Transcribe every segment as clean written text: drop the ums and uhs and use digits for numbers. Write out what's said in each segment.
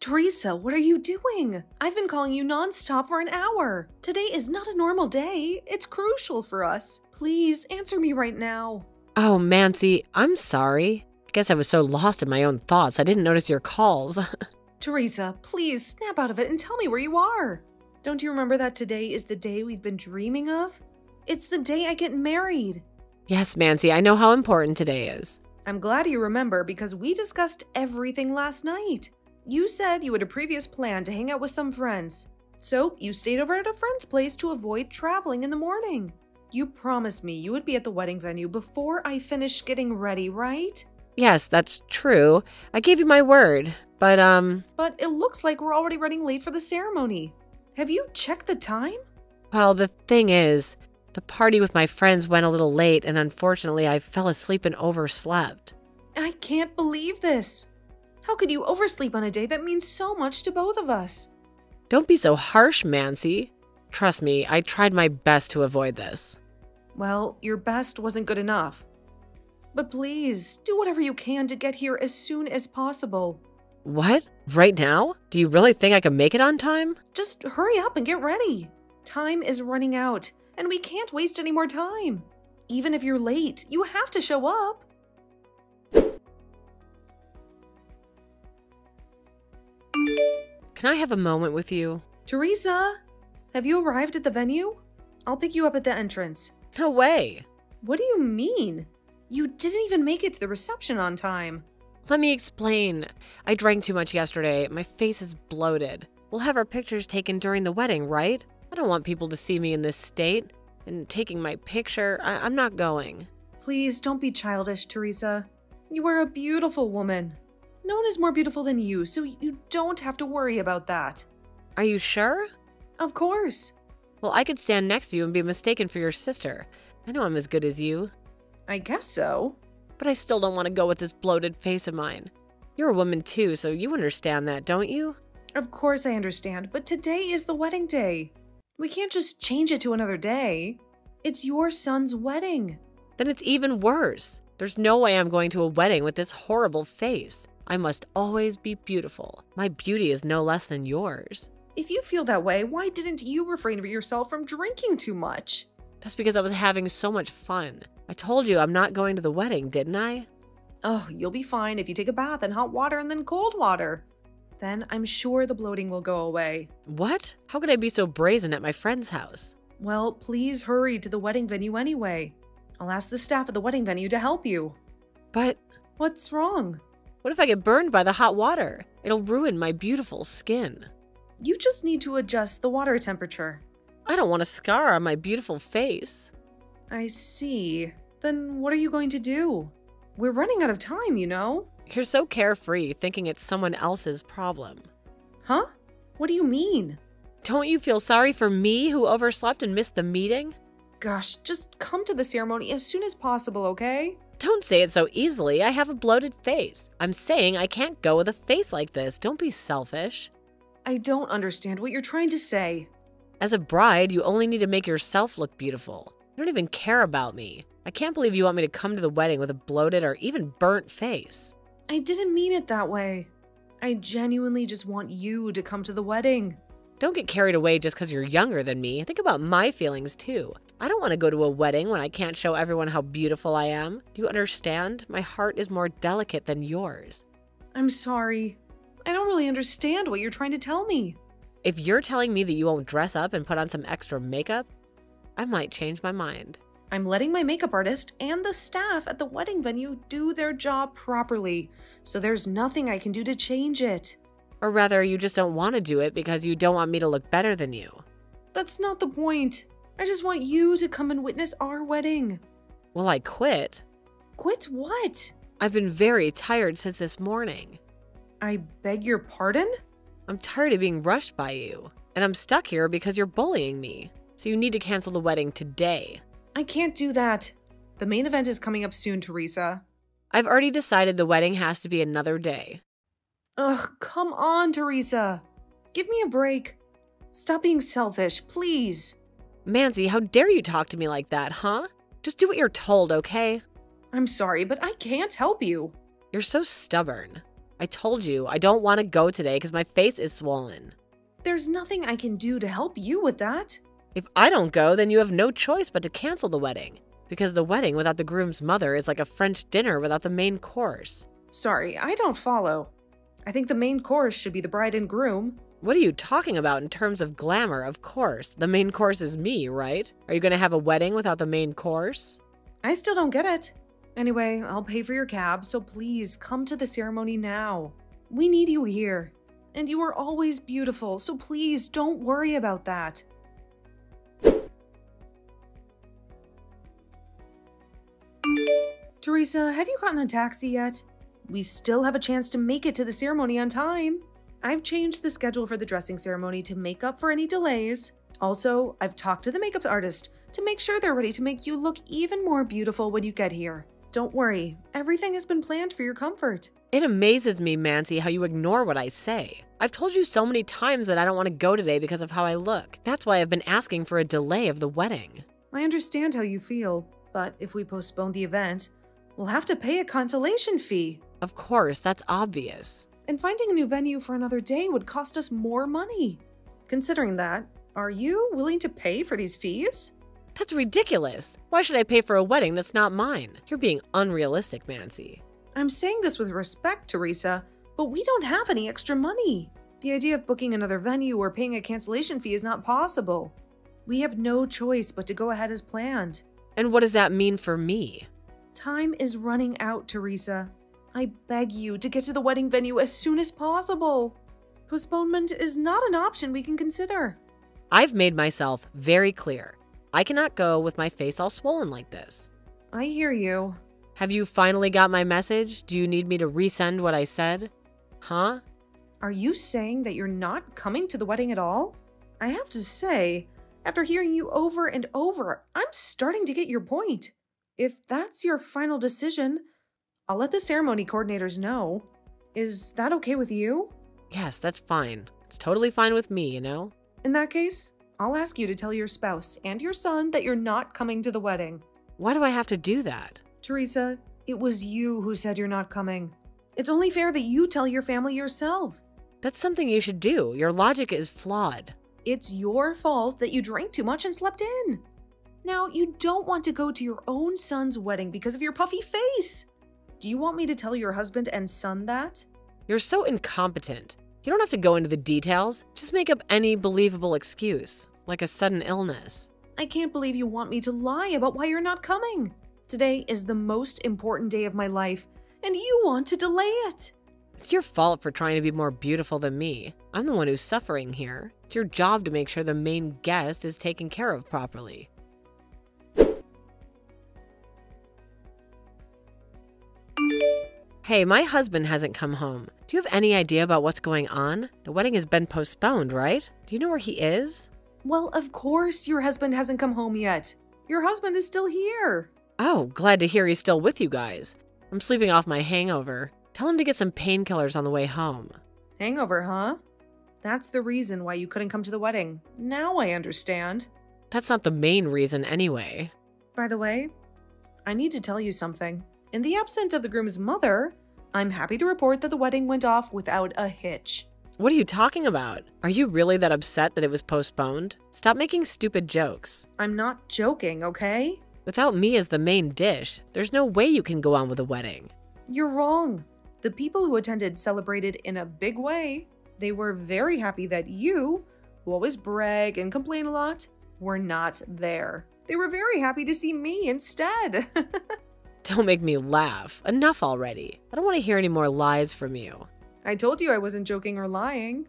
Teresa, what are you doing? I've been calling you nonstop for an hour. Today is not a normal day. It's crucial for us. Please answer me right now. Oh, Mancy, I'm sorry. I guess I was so lost in my own thoughts I didn't notice your calls. Teresa, please snap out of it and tell me where you are. Don't you remember that today is the day we've been dreaming of? It's the day I get married. Yes, Mancy, I know how important today is. I'm glad you remember because we discussed everything last night. You said you had a previous plan to hang out with some friends. So you stayed over at a friend's place to avoid traveling in the morning. You promised me you would be at the wedding venue before I finished getting ready, right? Yes, that's true. I gave you my word, but But it looks like we're already running late for the ceremony. Have you checked the time? well, the thing is, the party with my friends went a little late and unfortunately I fell asleep and overslept. I can't believe this. How could you oversleep on a day that means so much to both of us? Don't be so harsh, Mancy. Trust me, I tried my best to avoid this. Well, your best wasn't good enough. But please, do whatever you can to get here as soon as possible. What? Right now? Do you really think I can make it on time? Just hurry up and get ready. Time is running out, and we can't waste any more time. Even if you're late, you have to show up. Can I have a moment with you? Teresa, have you arrived at the venue? I'll pick you up at the entrance. No way. What do you mean? You didn't even make it to the reception on time. Let me explain. I drank too much yesterday. My face is bloated. We'll have our pictures taken during the wedding, right? I don't want people to see me in this state. And taking my picture, I'm not going. Please don't be childish, Teresa. You are a beautiful woman. No one is more beautiful than you, so you don't have to worry about that. Are you sure? Of course. Well, I could stand next to you and be mistaken for your sister. I know I'm as good as you. I guess so. But I still don't want to go with this bloated face of mine. You're a woman too, so you understand that, don't you? Of course I understand, but today is the wedding day. We can't just change it to another day. It's your son's wedding. Then it's even worse. There's no way I'm going to a wedding with this horrible face. I must always be beautiful. My beauty is no less than yours. If you feel that way, why didn't you refrain yourself from drinking too much? That's because I was having so much fun. I told you I'm not going to the wedding, didn't I? Oh, you'll be fine if you take a bath in hot water and then cold water. Then I'm sure the bloating will go away. What? How could I be so brazen at my friend's house? Well, please hurry to the wedding venue anyway. I'll ask the staff at the wedding venue to help you. But What's wrong? what if I get burned by the hot water? It'll ruin my beautiful skin. You just need to adjust the water temperature. I don't want a scar on my beautiful face. I see. Then what are you going to do? We're running out of time, you know? You're so carefree, thinking it's someone else's problem. Huh? What do you mean? Don't you feel sorry for me who overslept and missed the meeting? Gosh, just come to the ceremony as soon as possible, okay? Don't say it so easily. I have a bloated face. I'm saying I can't go with a face like this. Don't be selfish. I don't understand what you're trying to say. As a bride, you only need to make yourself look beautiful. You don't even care about me. I can't believe you want me to come to the wedding with a bloated or even burnt face. I didn't mean it that way. I genuinely just want you to come to the wedding. Don't get carried away just because you're younger than me. Think about my feelings too. I don't want to go to a wedding when I can't show everyone how beautiful I am. Do you understand? My heart is more delicate than yours. I'm sorry. I don't really understand what you're trying to tell me. If you're telling me that you won't dress up and put on some extra makeup, I might change my mind. I'm letting my makeup artist and the staff at the wedding venue do their job properly, so there's nothing I can do to change it. Or rather, you just don't want to do it because you don't want me to look better than you. That's not the point. I just want you to come and witness our wedding. Will I quit? Quit what? I've been very tired since this morning. I beg your pardon? I'm tired of being rushed by you, and I'm stuck here because you're bullying me. So you need to cancel the wedding today. I can't do that. The main event is coming up soon, Teresa. I've already decided the wedding has to be another day. Ugh, come on, Teresa. Give me a break. Stop being selfish, please. Mancy, how dare you talk to me like that, huh? Just do what you're told, okay? I'm sorry, but I can't help you. You're so stubborn. I told you, I don't want to go today because my face is swollen. There's nothing I can do to help you with that. If I don't go, then you have no choice but to cancel the wedding. Because the wedding without the groom's mother is like a French dinner without the main course. Sorry, I don't follow. I think the main course should be the bride and groom. What are you talking about in terms of glamour? Of course. The main course is me, right? Are you going to have a wedding without the main course? I still don't get it. Anyway, I'll pay for your cab, so please come to the ceremony now. We need you here. And you are always beautiful, so please don't worry about that. Teresa, have you gotten a taxi yet? We still have a chance to make it to the ceremony on time. I've changed the schedule for the dressing ceremony to make up for any delays. Also, I've talked to the makeup artist to make sure they're ready to make you look even more beautiful when you get here. Don't worry, everything has been planned for your comfort. It amazes me, Mancy, how you ignore what I say. I've told you so many times that I don't want to go today because of how I look. That's why I've been asking for a delay of the wedding. I understand how you feel, but if we postpone the event, we'll have to pay a cancellation fee. Of course, that's obvious. And finding a new venue for another day would cost us more money. Considering that, are you willing to pay for these fees? That's ridiculous. Why should I pay for a wedding that's not mine? You're being unrealistic, Mancy. I'm saying this with respect, Teresa, but we don't have any extra money. The idea of booking another venue or paying a cancellation fee is not possible. We have no choice but to go ahead as planned. And what does that mean for me? Time is running out, Teresa. I beg you to get to the wedding venue as soon as possible. Postponement is not an option we can consider. I've made myself very clear. I cannot go with my face all swollen like this. I hear you. Have you finally got my message? Do you need me to resend what I said? Huh? Are you saying that you're not coming to the wedding at all? I have to say, after hearing you over and over, I'm starting to get your point. If that's your final decision, I'll let the ceremony coordinators know. Is that okay with you? Yes, that's fine. It's totally fine with me, you know? In that case, I'll ask you to tell your spouse and your son that you're not coming to the wedding. Why do I have to do that? Teresa, it was you who said you're not coming. It's only fair that you tell your family yourself. That's something you should do. Your logic is flawed. It's your fault that you drank too much and slept in. Now, you don't want to go to your own son's wedding because of your puffy face. Do you want me to tell your husband and son that? You're so incompetent. You don't have to go into the details. Just make up any believable excuse, like a sudden illness. I can't believe you want me to lie about why you're not coming. Today is the most important day of my life, and you want to delay it. It's your fault for trying to be more beautiful than me. I'm the one who's suffering here. It's your job to make sure the main guest is taken care of properly. Hey, my husband hasn't come home. Do you have any idea about what's going on? The wedding has been postponed, right? Do you know where he is? Well, of course your husband hasn't come home yet. Your husband is still here. Oh, glad to hear he's still with you guys. I'm sleeping off my hangover. Tell him to get some painkillers on the way home. Hangover, huh? That's the reason why you couldn't come to the wedding. Now I understand. That's not the main reason anyway. By the way, I need to tell you something. In the absence of the groom's mother, I'm happy to report that the wedding went off without a hitch. What are you talking about? Are you really that upset that it was postponed? Stop making stupid jokes. I'm not joking, okay? Without me as the main dish, there's no way you can go on with a wedding. You're wrong. The people who attended celebrated in a big way. They were very happy that you, who always brag and complain a lot, were not there. They were very happy to see me instead. Don't make me laugh. Enough already. I don't want to hear any more lies from you. I told you I wasn't joking or lying.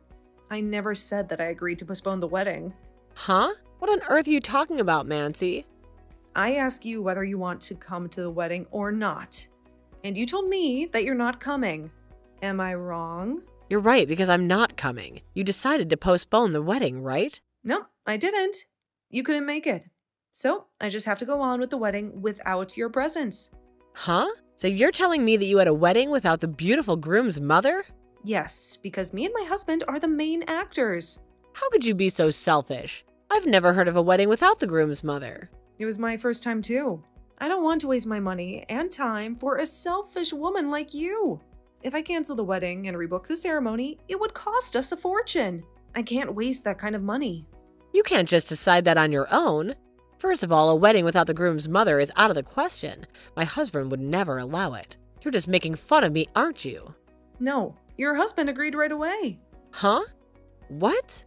I never said that I agreed to postpone the wedding. Huh? What on earth are you talking about, Mancy? I asked you whether you want to come to the wedding or not. And you told me that you're not coming. Am I wrong? You're right, because I'm not coming. You decided to postpone the wedding, right? No, I didn't. You couldn't make it. So I just have to go on with the wedding without your presence. Huh? So you're telling me that you had a wedding without the beautiful groom's mother? Yes, because me and my husband are the main actors. How could you be so selfish? I've never heard of a wedding without the groom's mother. It was my first time too. I don't want to waste my money and time for a selfish woman like you. If I cancel the wedding and rebook the ceremony, it would cost us a fortune. I can't waste that kind of money. You can't just decide that on your own. First of all, a wedding without the groom's mother is out of the question. My husband would never allow it. You're just making fun of me, aren't you? No, your husband agreed right away. Huh? What?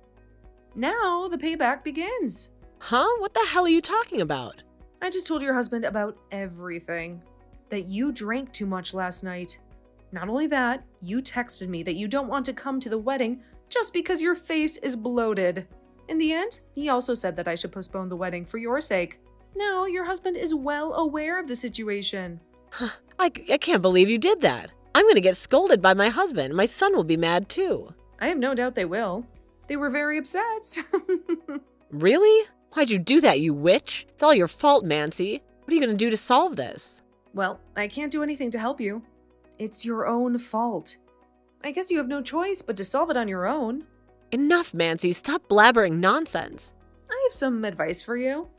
Now the payback begins. Huh? What the hell are you talking about? I just told your husband about everything. That you drank too much last night. Not only that, you texted me that you don't want to come to the wedding just because your face is bloated. In the end, he also said that I should postpone the wedding for your sake. Now your husband is well aware of the situation. I can't believe you did that. I'm gonna get scolded by my husband. My son will be mad too. I have no doubt they will. They were very upset. Really? Why'd you do that, you witch? It's all your fault, Mancy. What are you gonna do to solve this? Well, I can't do anything to help you. It's your own fault. I guess you have no choice but to solve it on your own. Enough, Mancy. Stop blabbering nonsense. I have some advice for you.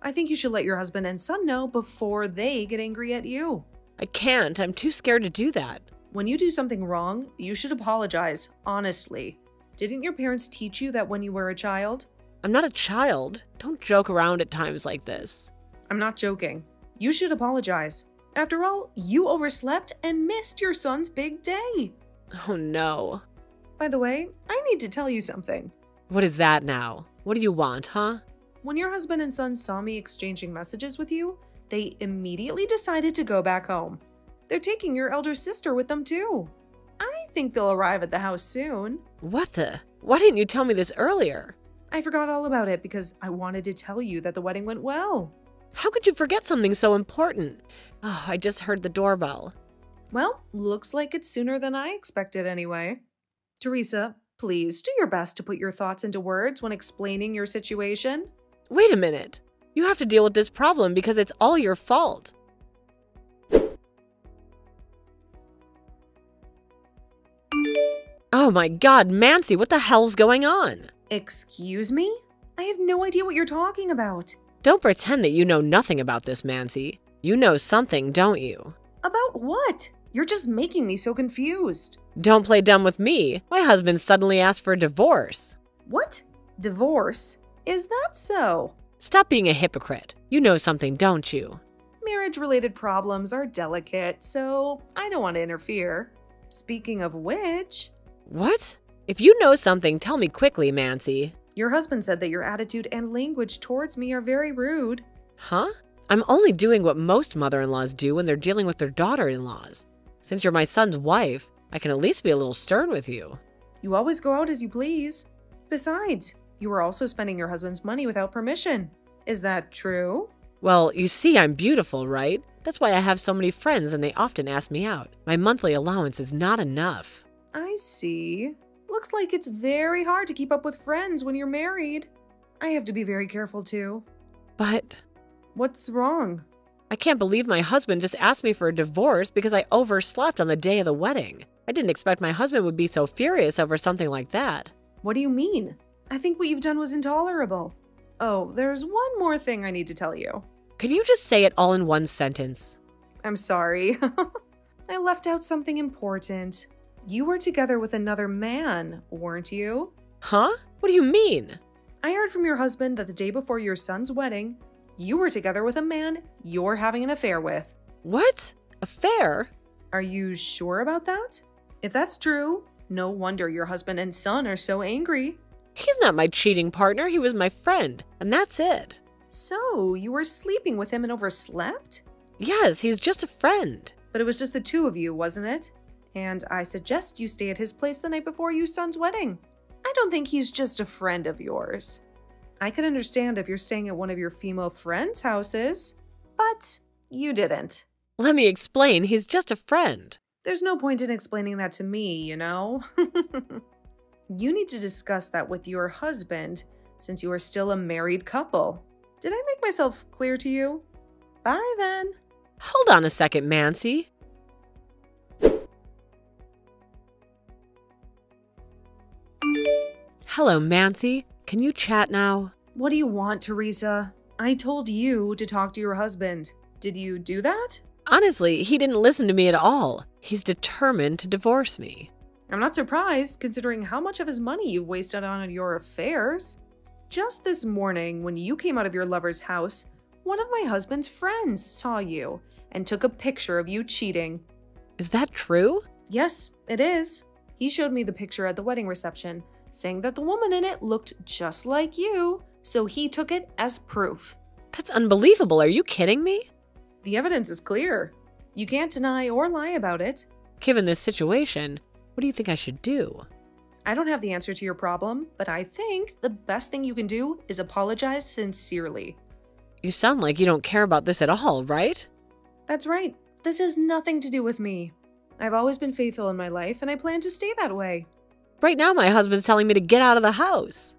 I think you should let your husband and son know before they get angry at you. I can't. I'm too scared to do that. When you do something wrong, you should apologize, honestly. Didn't your parents teach you that when you were a child? I'm not a child. Don't joke around at times like this. I'm not joking. You should apologize. After all, you overslept and missed your son's big day. Oh no. By the way, I need to tell you something. What is that now? What do you want, huh? When your husband and son saw me exchanging messages with you, they immediately decided to go back home. They're taking your elder sister with them too. I think they'll arrive at the house soon. What the? Why didn't you tell me this earlier? I forgot all about it because I wanted to tell you that the wedding went well. How could you forget something so important? Oh, I just heard the doorbell. Well, looks like it's sooner than I expected anyway. Teresa, please do your best to put your thoughts into words when explaining your situation. Wait a minute. You have to deal with this problem because it's all your fault. Oh my God, Mancy, what the hell's going on? Excuse me? I have no idea what you're talking about. Don't pretend that you know nothing about this, Mancy. You know something, don't you? About what? You're just making me so confused. Don't play dumb with me. My husband suddenly asked for a divorce. What? Divorce? Is that so? Stop being a hypocrite. You know something, don't you? Marriage-related problems are delicate, so I don't want to interfere. Speaking of which… What? If you know something, tell me quickly, Mancy. Your husband said that your attitude and language towards me are very rude. Huh? I'm only doing what most mother-in-laws do when they're dealing with their daughter-in-laws. Since you're my son's wife, I can at least be a little stern with you. You always go out as you please. Besides, you are also spending your husband's money without permission. Is that true? Well, you see, I'm beautiful, right? That's why I have so many friends and they often ask me out. My monthly allowance is not enough. I see. Looks like it's very hard to keep up with friends when you're married. I have to be very careful too. But… What's wrong? I can't believe my husband just asked me for a divorce because I overslept on the day of the wedding. I didn't expect my husband would be so furious over something like that. What do you mean? I think what you've done was intolerable. Oh, there's one more thing I need to tell you. Could you just say it all in one sentence? I'm sorry. I left out something important. You were together with another man, weren't you? Huh? What do you mean? I heard from your husband that the day before your son's wedding, you were together with a man you're having an affair with. What? Affair? Are you sure about that? If that's true, no wonder your husband and son are so angry. He's not my cheating partner, he was my friend, and that's it. So, you were sleeping with him and overslept? Yes, he's just a friend. But it was just the two of you, wasn't it? And I suggest you stay at his place the night before your son's wedding. I don't think he's just a friend of yours. I could understand if you're staying at one of your female friends' houses, but you didn't. Let me explain, he's just a friend. There's no point in explaining that to me, you know? You need to discuss that with your husband, since you are still a married couple. Did I make myself clear to you? Bye then. Hold on a second, Mancy. Hello, Mancy. Can you chat now? What do you want, Teresa? I told you to talk to your husband. Did you do that? Honestly, he didn't listen to me at all. He's determined to divorce me. I'm not surprised, considering how much of his money you've wasted on your affairs. Just this morning, when you came out of your lover's house, one of my husband's friends saw you and took a picture of you cheating. Is that true? Yes, it is. He showed me the picture at the wedding reception, saying that the woman in it looked just like you, so he took it as proof. That's unbelievable. Are you kidding me? The evidence is clear. You can't deny or lie about it. Given this situation, what do you think I should do? I don't have the answer to your problem, but I think the best thing you can do is apologize sincerely. You sound like you don't care about this at all, right? That's right. This has nothing to do with me. I've always been faithful in my life, and I plan to stay that way. Right now, my husband's telling me to get out of the house.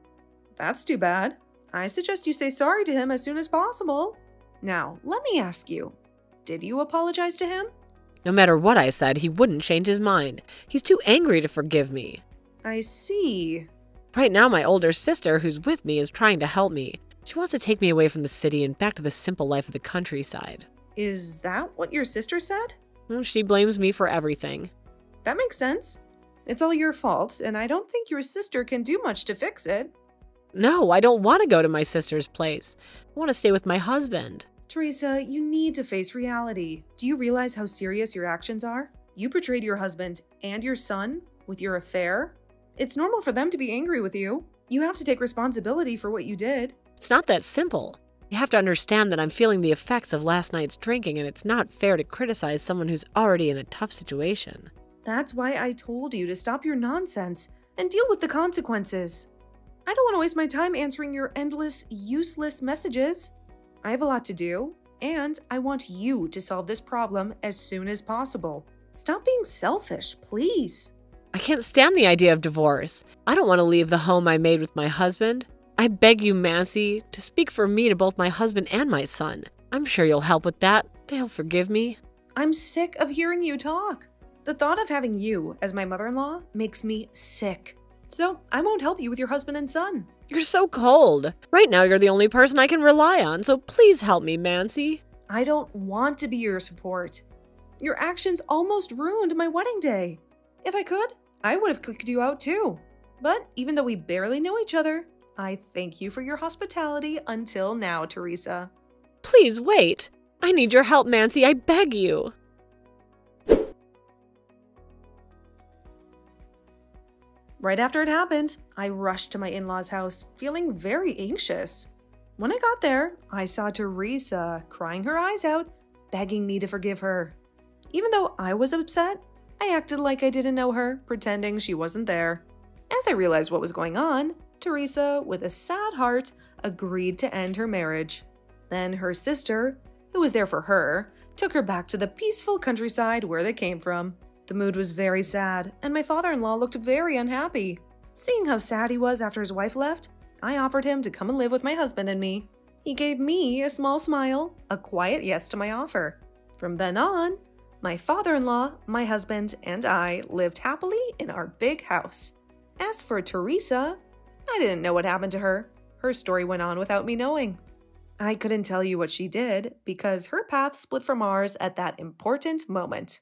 That's too bad. I suggest you say sorry to him as soon as possible. Now, let me ask you, did you apologize to him? No matter what I said, he wouldn't change his mind. He's too angry to forgive me. I see. Right now, my older sister, who's with me, is trying to help me. She wants to take me away from the city and back to the simple life of the countryside. Is that what your sister said? Well, she blames me for everything. That makes sense. It's all your fault, and I don't think your sister can do much to fix it. No, I don't want to go to my sister's place. I want to stay with my husband. Teresa, you need to face reality. Do you realize how serious your actions are? You betrayed your husband and your son with your affair. It's normal for them to be angry with you. You have to take responsibility for what you did. It's not that simple. You have to understand that I'm feeling the effects of last night's drinking, and it's not fair to criticize someone who's already in a tough situation. That's why I told you to stop your nonsense and deal with the consequences. I don't want to waste my time answering your endless, useless messages. I have a lot to do, and I want you to solve this problem as soon as possible. Stop being selfish, please. I can't stand the idea of divorce. I don't want to leave the home I made with my husband. I beg you, Mancy, to speak for me to both my husband and my son. I'm sure you'll help with that. They'll forgive me. I'm sick of hearing you talk. The thought of having you as my mother-in-law makes me sick. So I won't help you with your husband and son. You're so cold. Right now, you're the only person I can rely on, so please help me, Mancy. I don't want to be your support. Your actions almost ruined my wedding day. If I could, I would have kicked you out too. But even though we barely know each other, I thank you for your hospitality until now, Teresa. Please wait. I need your help, Mancy. I beg you. Right after it happened, I rushed to my in-laws' house, feeling very anxious. When I got there, I saw Teresa crying her eyes out, begging me to forgive her. Even though I was upset, I acted like I didn't know her, pretending she wasn't there. As I realized what was going on, Teresa, with a sad heart, agreed to end her marriage. Then her sister, who was there for her, took her back to the peaceful countryside where they came from. The mood was very sad, and my father-in-law looked very unhappy. Seeing how sad he was after his wife left, I offered him to come and live with my husband and me. He gave me a small smile, a quiet yes to my offer. From then on, my father-in-law, my husband, and I lived happily in our big house. As for Teresa, I didn't know what happened to her. Her story went on without me knowing. I couldn't tell you what she did because her path split from ours at that important moment.